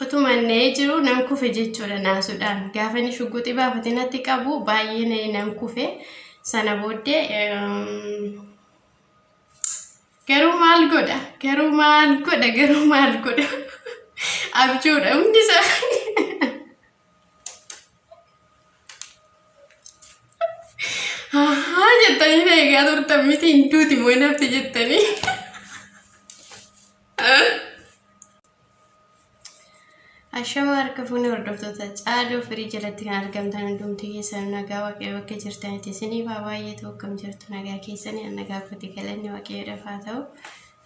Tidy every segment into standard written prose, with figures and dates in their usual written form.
utumanne jiru nan kufe jechuudha naasuudhaan gaafa inni shugguxii baafatee natti qabu baay'ee nan kufe sana booddee garuu maal godha abjuudha hundi isaa jettanii na egaa turtan miti hin duuti moo nafti jettanii Ashama harka fuunee hordoftoota Caaluu Firii jalatti kan argamtan hundumti keessan nagaa waaqayyo bakka jirtanitti isiniif baay'ee tokkam jirtu nagaa keessanii nagaa fati galanni waaqayyoodhaaf haa ta'u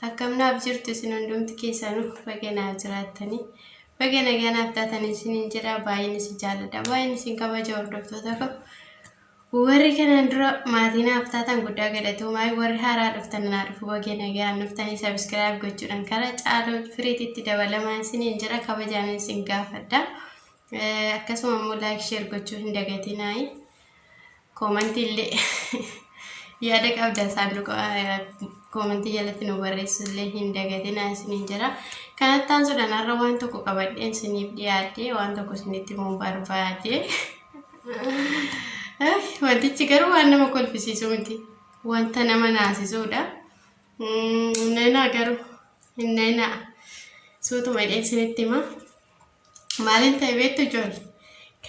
akkam naaf jirtu isin hundumti keessanuu baga naaf jiraattanii baga nagaa naaf taatanii isiniin jedha baay'een isin jaalladha baay'een isin kabaja hordoftoota koo warri kanaan dura maatii naaf taatan guddaa galatoommaa warri haaraa dhuftan naa dhufu baga nagaa nuftanii subscribe gochuudhaan karaa Caaluu Firiitti dabalamaa isiniin jedha kabajaan isin gaafadha akkasuma immoo like share gochuu hin dagatinaa comment illee yaada qabda saanduqa comment jalatti nu barreessu illee hin dagatinaa isiniin jedha kanattaan sodaan har'a waan tokko qabadheen isiniif dhiyaadhe waan tokko isinitti immoo barbaade wantichi garuu waan nama kolfisiisu miti wanta nama naasisuudha nena garuu nena suutuma dheessinitti hima maalin ta'e beektu ijoollee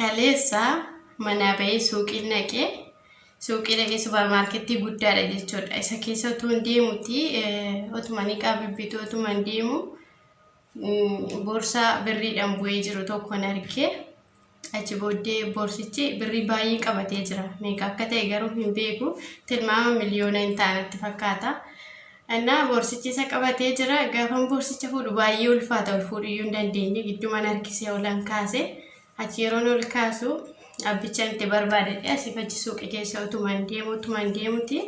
kaleessa manaa bahee suuqii dhaqee suuparmaarketii guddaadha jechuudha isa keessa utuu hin deemuti otuma niqaa bibbitu otuma hin deemu boorsaa birriidhaan bu'ee jiru tokkon argee achi booddee boorsichi birrii baay'ee qabatee jira meeqa akka ta'e garuu hin beeku tilmaama miliyoona hin taanatti fakkaata እና ቦርሲchi isa qabatee jira gaafa boorsicha fuudhu baay'ee ulfaata ol fuudhuu hin dandeenye giddumaan harkisee olan kaase achi yeroon ol kaasu abbicha itti barbaadadhe asii fachi suuqii keessa utuma hin deemuti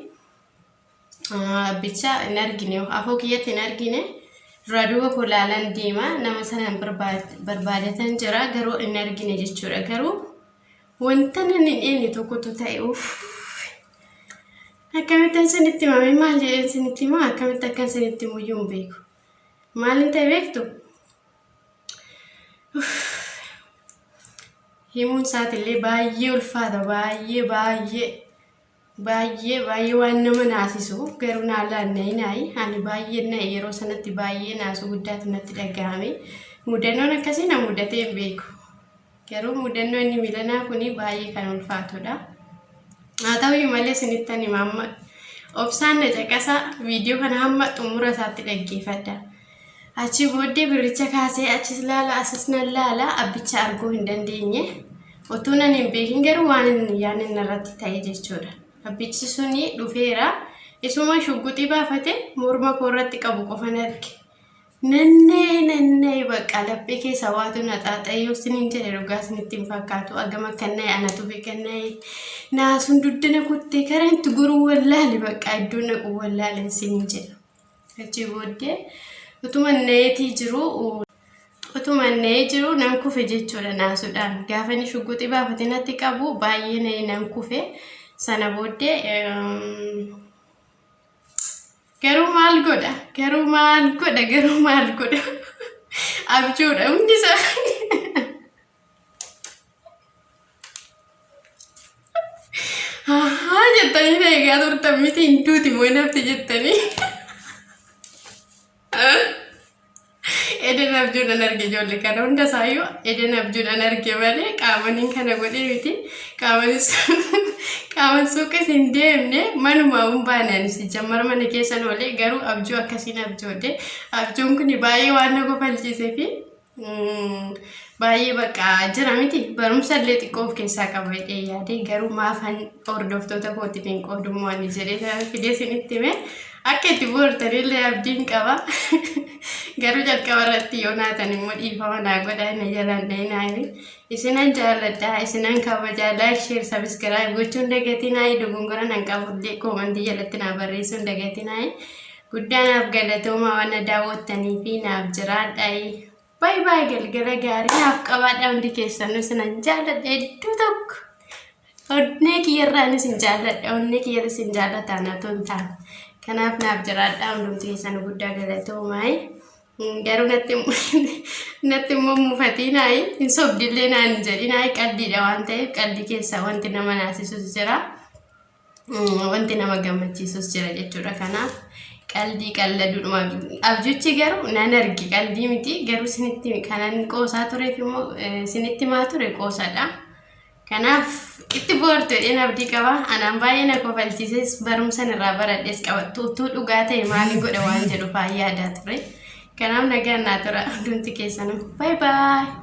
abbicha hin argine afoo kiyyatti hin argine dura duuba kolaalaan deema nama sanaan barbaadatan jira garuu hin argine jechuudha garuu wanta nan hin tokkotu ta'e akkamitti sanitti mame maal jedheen sanitti maa akkamitti akkan sanitti muyyuu hin beeku maalin ta'e beektu himuun isaatillee baay'ee ulfaata baay'ee waan nama naasisu garuu naalaanna'inaayi ani baay'ee na'e yeroo sanatti baay'ee naasu guddaatu natti dhagahame mudannoon akkasii na mudatee hin beeku garuu mudannoo inni milanaa kuni baay'ee kan ulfaatudha haa ta'uyyuu malee isinittan hima amma obsaan na caqasa viidiyoo kana hamma xumura isaatti dhaggeeffadha achi booddee birricha kaasee achis laala asis nan laala abbicha arguu hin dandeenye utuu nan hin beekin garuu waan inni yaanin irratti ta'e jechuudha abbichi suni dhufeera isuma shugguxii baafate morma koo irratti qabu qofan arge nannee bakka laphee keessa waatu na xaaxayyoo siniin jedhe dhugaa isinitti hin fakkaatu agama kanna'e anatu beekanna'e naasuun duddana kuttee karanti guruu wallaale bakka iddoon naqu wallaale siniin jedha achi booddee utuma na'ee jiru nan kufe jechuudha naasuudhaan gaafa inni shugguxii baafatee natti qabu baay'ee nan kufe sana booddee garuu maal godha abjuudha hundi isaa jettanii na egaa turtan miti hin duuti moo nafti jettanii eden abjuudhaan arge ijoollee kana hunda isaayyuu eden abjuudhaan arge malee qaamaniin kana godhee miti qaaman suuqis hin deemne manuma hin baane anis jammar mana keessan olee garuu abjuu akkasiin abjoodde abjuun kun baay'ee waan na kofalchiisee fi baay'ee bakka jira miti barumsa illee xiqqoo of keessaa qaba jedhee yaade garuu maafan hordoftoota kootiif hin qoodummoo ani jedhee fidee isinitti hime akka itti boortanillee abdiin qaba garuu jalqaba irratti yoo naatan immoo dhiifama naa godhaa na jalaan dhahinaani isinan jaalladha isinan kabajaa like share subscribe gochuun dagatinaayi dogongora nan qabullee koomantii jalatti naa barreessuun dagatinaayi guddaa naaf galatoomaa waan daawwattanii fi naaf jiraadhaayi bye galgala gaarii naaf qabaadhaa hundi keessanuu isinan jaalladha hedduu tokko onnee kiyyarraanis hin jaalladha onnee kiyyarris hin jaallataan atoo hin taane kanaaf naaf jiraadhaa hundumti keessanuu guddaa galatoomaa garuu natti immoo mufatiin hin sobdillee naan jedhin qalbiidha waan ta'eef qalbii keessaa wanti nama naasisus jira. Wanti nama gammachiisus jira jechuudha. Kanaaf qalbii qalladuma abjuuchi garuu nan argi qalbii miti garuu sinitti kanan qoosaa tureef immoo sinitti maa ture qoosadha. Kanaaf itti boortu jedheen abdii qaba. Anaan baay'ee na kofalchiises barumsan irraa baradhees qaba. Tuutuu dhugaa ta'e maaliin godha waan jedhu fayyaa aadaa ture. Kanaaf nagaan naa tura hundumti keessanuu. Bye bye.